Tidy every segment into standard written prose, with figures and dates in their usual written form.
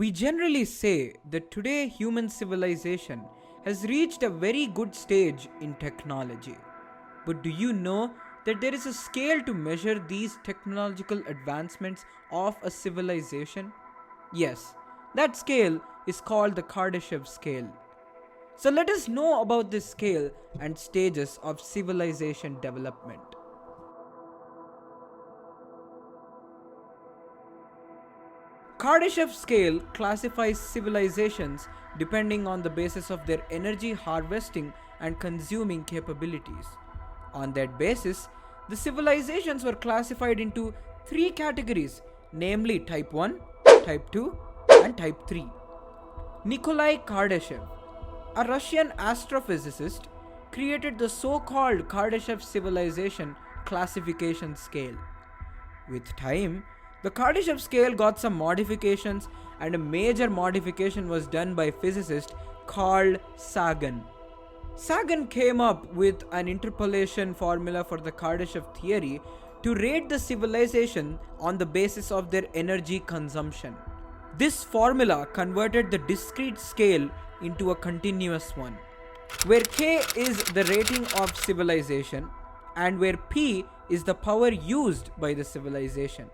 We generally say that today human civilization has reached a very good stage in technology. But do you know that there is a scale to measure these technological advancements of a civilization? Yes, that scale is called the Kardashev scale. So let us know about this scale and stages of civilization development. Kardashev scale classifies civilizations depending on the basis of their energy harvesting and consuming capabilities. On that basis, the civilizations were classified into three categories, namely Type 1, Type 2, and Type 3. Nikolai Kardashev, a Russian astrophysicist, created the so-called Kardashev civilization classification scale. With time, the Kardashev scale got some modifications, and a major modification was done by physicist Carl Sagan. Sagan came up with an interpolation formula for the Kardashev theory to rate the civilization on the basis of their energy consumption. This formula converted the discrete scale into a continuous one, where K is the rating of civilization and where P is the power used by the civilization.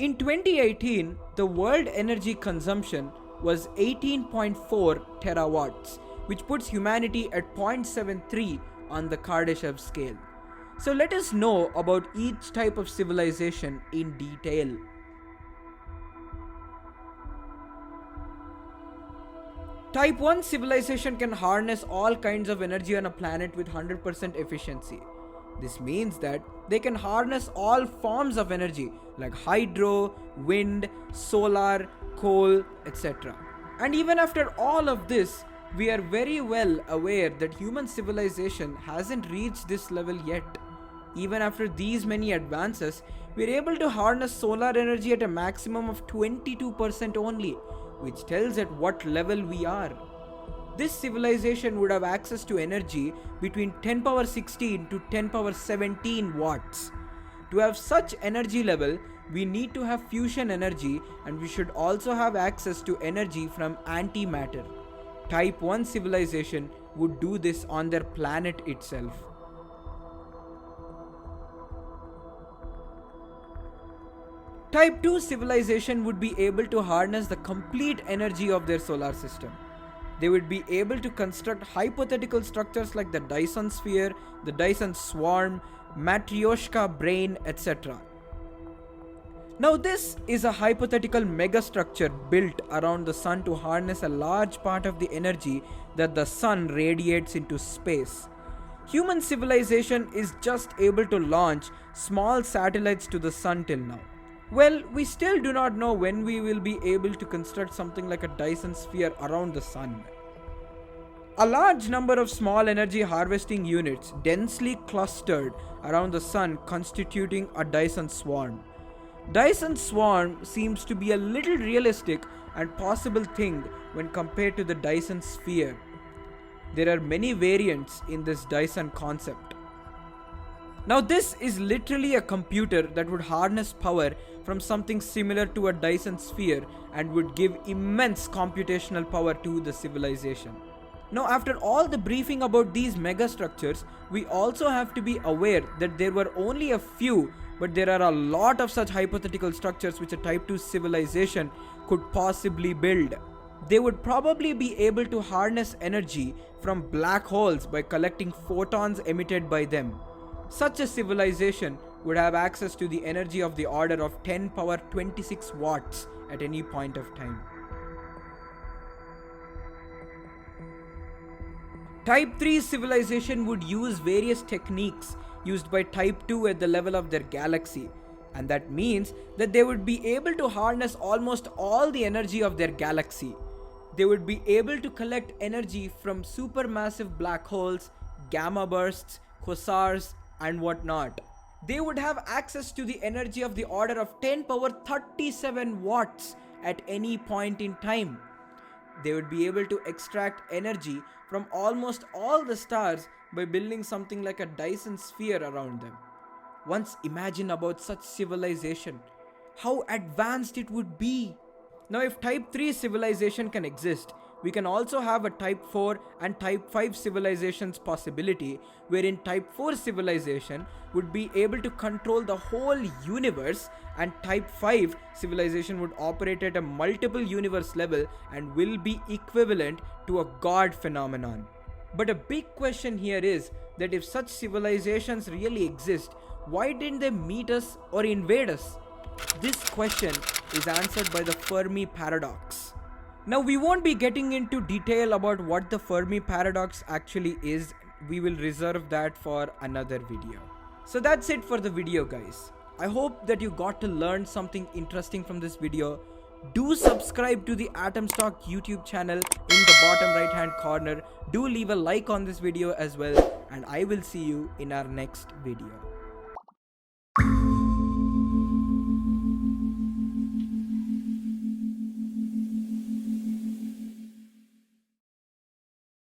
In 2018, the world energy consumption was 18.4 terawatts, which puts humanity at 0.73 on the Kardashev scale. So let us know about each type of civilization in detail. Type 1 civilization can harness all kinds of energy on a planet with 100% efficiency. This means that they can harness all forms of energy like hydro, wind, solar, coal, etc. And even after all of this, we are very well aware that human civilization hasn't reached this level yet. Even after these many advances, we are able to harness solar energy at a maximum of 22% only, which tells at what level we are. This civilization would have access to energy between 10 power 16 to 10 power 17 watts. To have such energy level, we need to have fusion energy, and we should also have access to energy from antimatter. Type 1 civilization would do this on their planet itself. Type 2 civilization would be able to harness the complete energy of their solar system. They would be able to construct hypothetical structures like the Dyson sphere, the Dyson swarm, Matryoshka brain, etc. Now this is a hypothetical megastructure built around the sun to harness a large part of the energy that the sun radiates into space. Human civilization is just able to launch small satellites to the sun till now. Well, we still do not know when we will be able to construct something like a Dyson sphere around the sun. A large number of small energy harvesting units densely clustered around the sun constituting a Dyson swarm. Dyson swarm seems to be a little realistic and possible thing when compared to the Dyson sphere. There are many variants in this Dyson concept. Now this is literally a computer that would harness power from something similar to a Dyson sphere and would give immense computational power to the civilization. Now after all the briefing about these megastructures, we also have to be aware that there were only a few, but there are a lot of such hypothetical structures which a Type 2 civilization could possibly build. They would probably be able to harness energy from black holes by collecting photons emitted by them. Such a civilization would have access to the energy of the order of 10 power 26 watts at any point of time. Type 3 civilization would use various techniques used by Type 2 at the level of their galaxy, and that means that they would be able to harness almost all the energy of their galaxy. They would be able to collect energy from supermassive black holes, gamma bursts, quasars, and whatnot. They would have access to the energy of the order of 10 power 37 watts at any point in time. They would be able to extract energy from almost all the stars by building something like a Dyson sphere around them. Once imagine about such civilization, how advanced it would be. Now, if type 3 civilization can exist, we can also have a type 4 and type 5 civilizations possibility, wherein type 4 civilization would be able to control the whole universe, and type 5 civilization would operate at a multiple universe level and will be equivalent to a god phenomenon. But a big question here is that if such civilizations really exist, why didn't they meet us or invade us? This question is answered by the Fermi paradox. Now, we won't be getting into detail about what the Fermi paradox actually is. We will reserve that for another video. So that's it for the video, guys. I hope that you got to learn something interesting from this video. Do subscribe to the Atomstock YouTube channel in the bottom right hand corner. Do leave a like on this video as well, and I will see you in our next video.